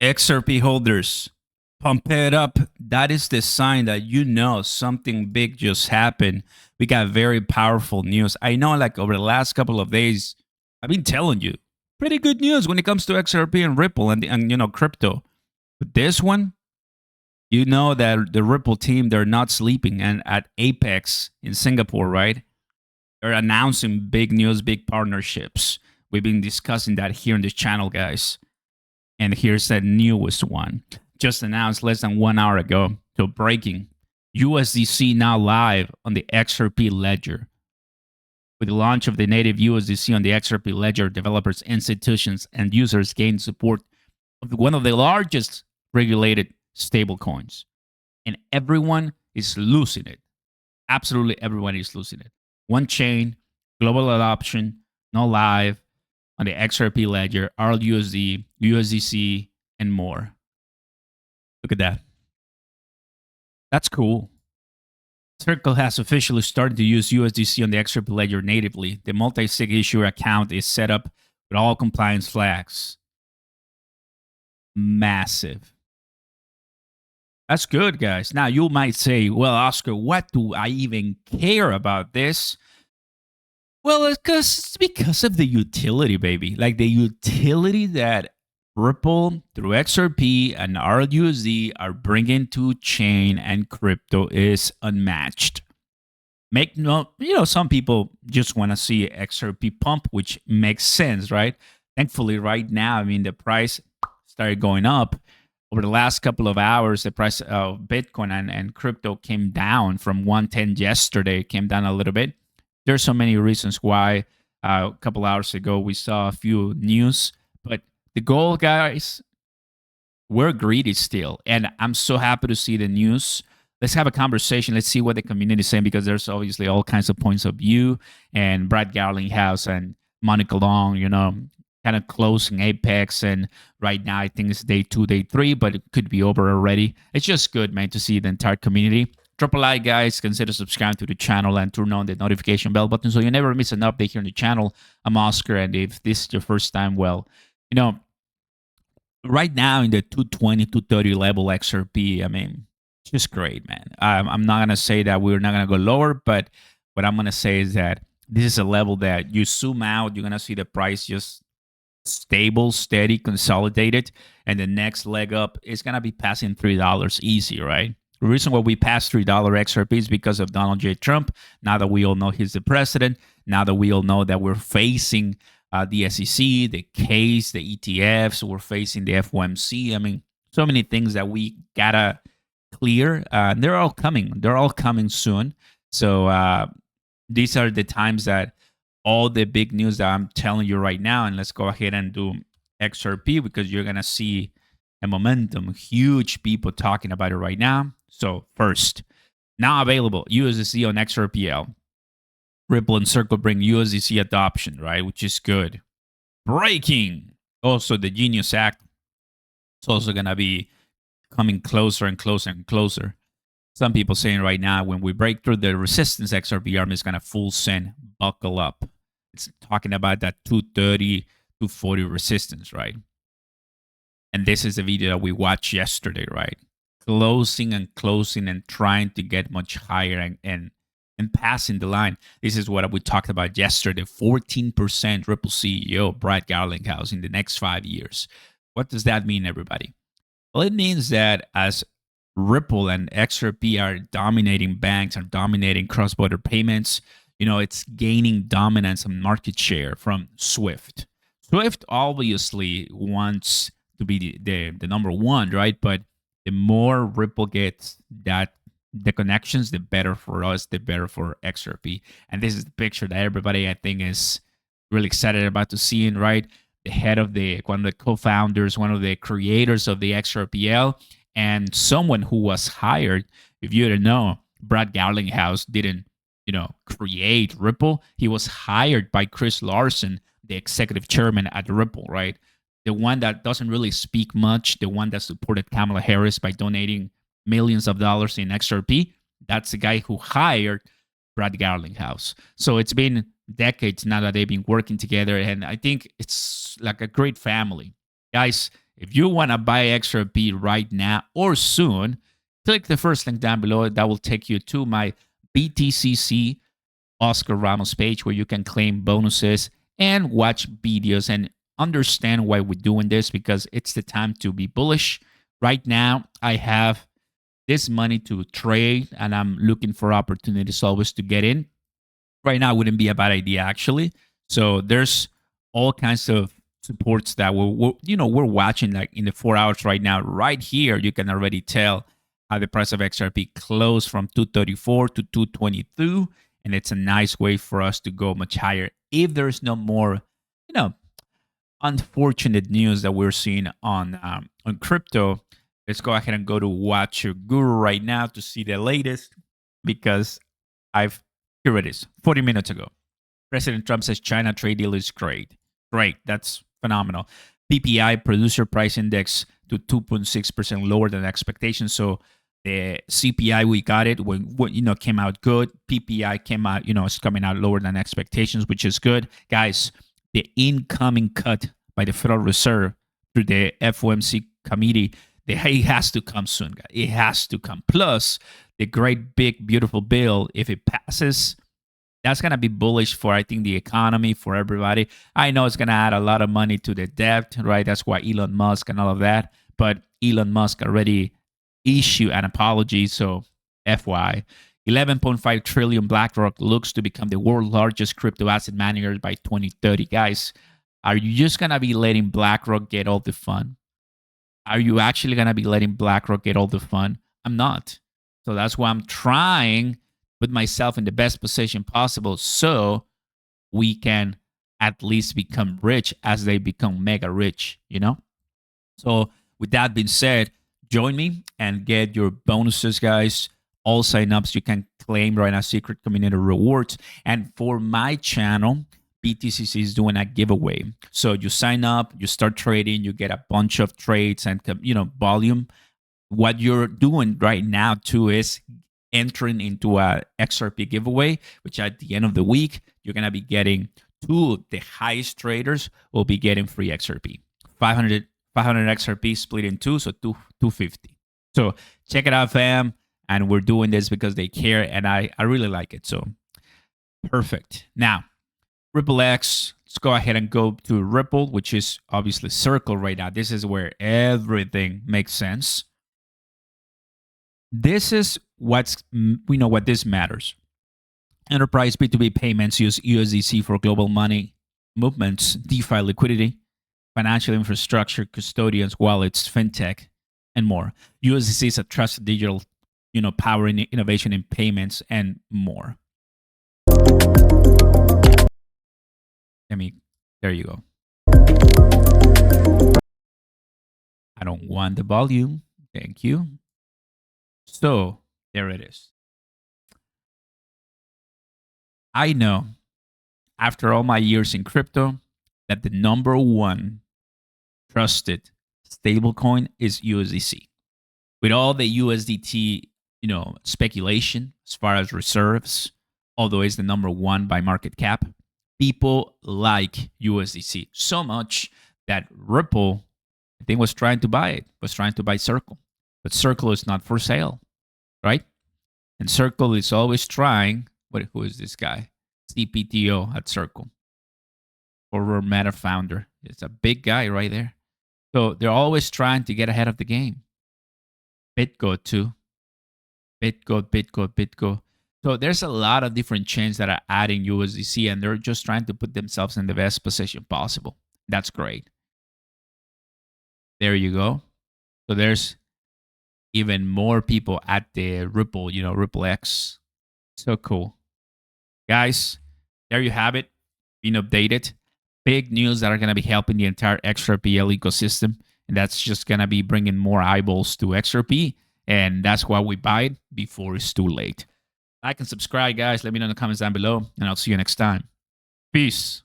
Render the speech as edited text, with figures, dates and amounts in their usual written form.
XRP holders, pump it up. That is the sign that you know something big just happened. We got very powerful news. I know, like over the last couple of days, I've been telling you pretty good news when it comes to XRP and Ripple and crypto. But this one, you know that the Ripple team, they're not sleeping. And at Apex in Singapore, right? They're announcing big news, big partnerships. We've been discussing that here on this channel, guys. And here's the newest one. Just announced less than 1 hour ago. So breaking. USDC now live on the XRP ledger. With the launch of the native USDC on the XRP ledger, developers, institutions, and users gain support of one of the largest regulated stablecoins. And everyone is losing it. Absolutely everyone is losing it. One chain, global adoption, now live on the XRP ledger, RLUSD, USDC, and more. Look at that. That's cool. Circle has officially started to use USDC on the XRP ledger natively. The multi-sig issuer account is set up with all compliance flags. Massive. That's good, guys. Now, you might say, well, Oscar, what do I even care about this? Well, it's because of the utility, baby. Like the utility that Ripple through XRP and RLUSD are bringing to chain and crypto is unmatched. Some people just want to see XRP pump, which makes sense, right? Thankfully, right now, the price started going up. Over the last couple of hours, the price of Bitcoin and crypto came down from 110 yesterday. It came down a little bit. There's so many reasons why. A couple hours ago, we saw a few news. But the goal, guys, we're greedy still. And I'm so happy to see the news. Let's have a conversation. Let's see what the community is saying, because there's obviously all kinds of points of view. And Brad Garlinghouse and Monica Long, kind of closing Apex. And right now, I think it's day 2, day 3, but it could be over already. It's just good, man, to see the entire community. Drop a like, guys. Consider subscribing to the channel and turn on the notification bell button so you never miss an update here on the channel. I'm Oscar, and if this is your first time, well, right now in the 220, 230 level XRP, it's just great, man. I'm not going to say that we're not going to go lower, but what I'm going to say is that this is a level that you zoom out, you're going to see the price just stable, steady, consolidated, and the next leg up is going to be passing $3 easy, right? The reason why we passed $3 XRP is because of Donald J. Trump. Now that we all know he's the president, now that we all know that we're facing the SEC, the case, the ETFs, we're facing the FOMC. So many things that we gotta clear. They're all coming. They're all coming soon. So these are the times that all the big news that I'm telling you right now, and let's go ahead and do XRP, because you're gonna see a momentum, huge people talking about it right now. So first, now available USDC on XRPL. Ripple and Circle bring USDC adoption, right? Which is good. Breaking. Also, the Genius Act is also going to be coming closer and closer and closer. Some people saying right now, when we break through the resistance, XRP arm is going to full send, buckle up. It's talking about that 230, 240 resistance, right? And this is the video that we watched yesterday, right? Closing and closing and trying to get much higher and passing the line. This is what we talked about yesterday. 14% Ripple CEO Brad Garlinghouse in the next 5 years. What does that mean, everybody? Well, it means that as Ripple and XRP are dominating banks, are dominating cross-border payments, it's gaining dominance and market share from Swift. Swift obviously wants to be the number one, right? But the more Ripple gets the connections, the better for us, the better for XRP. And this is the picture that everybody, I think, is really excited about to see, right? The head of one of the co-founders, one of the creators of the XRPL, and someone who was hired. If you didn't know, Brad Garlinghouse didn't, create Ripple. He was hired by Chris Larsen, the executive chairman at Ripple, right? The one that doesn't really speak much, the one that supported Kamala Harris by donating millions of dollars in XRP. That's the guy who hired Brad Garlinghouse. So it's been decades now that they've been working together, and I think it's like a great family. Guys, if you want to buy XRP right now or soon, click the first link down below. That will take you to my BTCC Oscar Ramos page where you can claim bonuses and watch videos and understand why we're doing this, because it's the time to be bullish. Right now, I have this money to trade and I'm looking for opportunities always to get in. Right now wouldn't be a bad idea actually. So there's all kinds of supports that we're watching, like in the 4 hours right now. Right here, you can already tell how the price of XRP closed from 234 to 222, and it's a nice way for us to go much higher if there's no more, unfortunate news that we're seeing on crypto. Let's go ahead and go to Watch Your Guru right now to see the latest, because here it is, 40 minutes ago. President Trump says China trade deal is great. Great, that's phenomenal. PPI, Producer Price Index, to 2.6% lower than expectations. So the CPI, we got it when came out good. PPI came out, it's coming out lower than expectations, which is good. Guys, the incoming cut by the Federal Reserve through the FOMC committee, it has to come soon, guys. It has to come. Plus, the great, big, beautiful bill, if it passes, that's going to be bullish for, I think, the economy, for everybody. I know it's going to add a lot of money to the debt, right? That's why Elon Musk and all of that. But Elon Musk already issued an apology, so FY. 11.5 trillion BlackRock looks to become the world's largest crypto asset manager by 2030. Guys, are you just going to be letting BlackRock get all the fun? Are you actually going to be letting BlackRock get all the fun? I'm not. So that's why I'm trying put myself in the best position possible so we can at least become rich as they become mega rich, So with that being said, join me and get your bonuses, guys. All signups you can claim right now, secret community rewards. And for my channel, BTCC is doing a giveaway. So you sign up, you start trading, you get a bunch of trades and volume. What you're doing right now too is entering into a XRP giveaway, which at the end of the week, you're going to be getting the highest traders will be getting free XRP. 500 XRP split in two, so 250. So check it out, fam. And we're doing this because they care, and I really like it. So perfect. Now, Ripple X, let's go ahead and go to Ripple, which is obviously Circle right now. This is where everything makes sense. This is what this matters. Enterprise B2B payments use USDC for global money movements, DeFi liquidity, financial infrastructure, custodians, wallets, fintech, and more. USDC is a trusted digital, powering innovation in payments and more. There you go. I don't want the volume. Thank you. So there it is. I know after all my years in crypto that the number one trusted stablecoin is USDC. With all the USDT, speculation as far as reserves, although it's the number one by market cap, people like USDC so much that Ripple, I think, was trying to buy it, was trying to buy Circle. But Circle is not for sale, right? And Circle is always trying. Who is this guy? CPTO at Circle, former Meta founder. It's a big guy right there. So they're always trying to get ahead of the game. BitGo too. BitGo. So there's a lot of different chains that are adding USDC, and they're just trying to put themselves in the best position possible. That's great. There you go. So there's even more people at the Ripple, Ripple X. So cool. Guys, there you have it. Being updated. Big news that are going to be helping the entire XRPL ecosystem. And that's just going to be bringing more eyeballs to XRP. And that's why we buy it before it's too late. Like and subscribe, guys. Let me know in the comments down below. And I'll see you next time. Peace.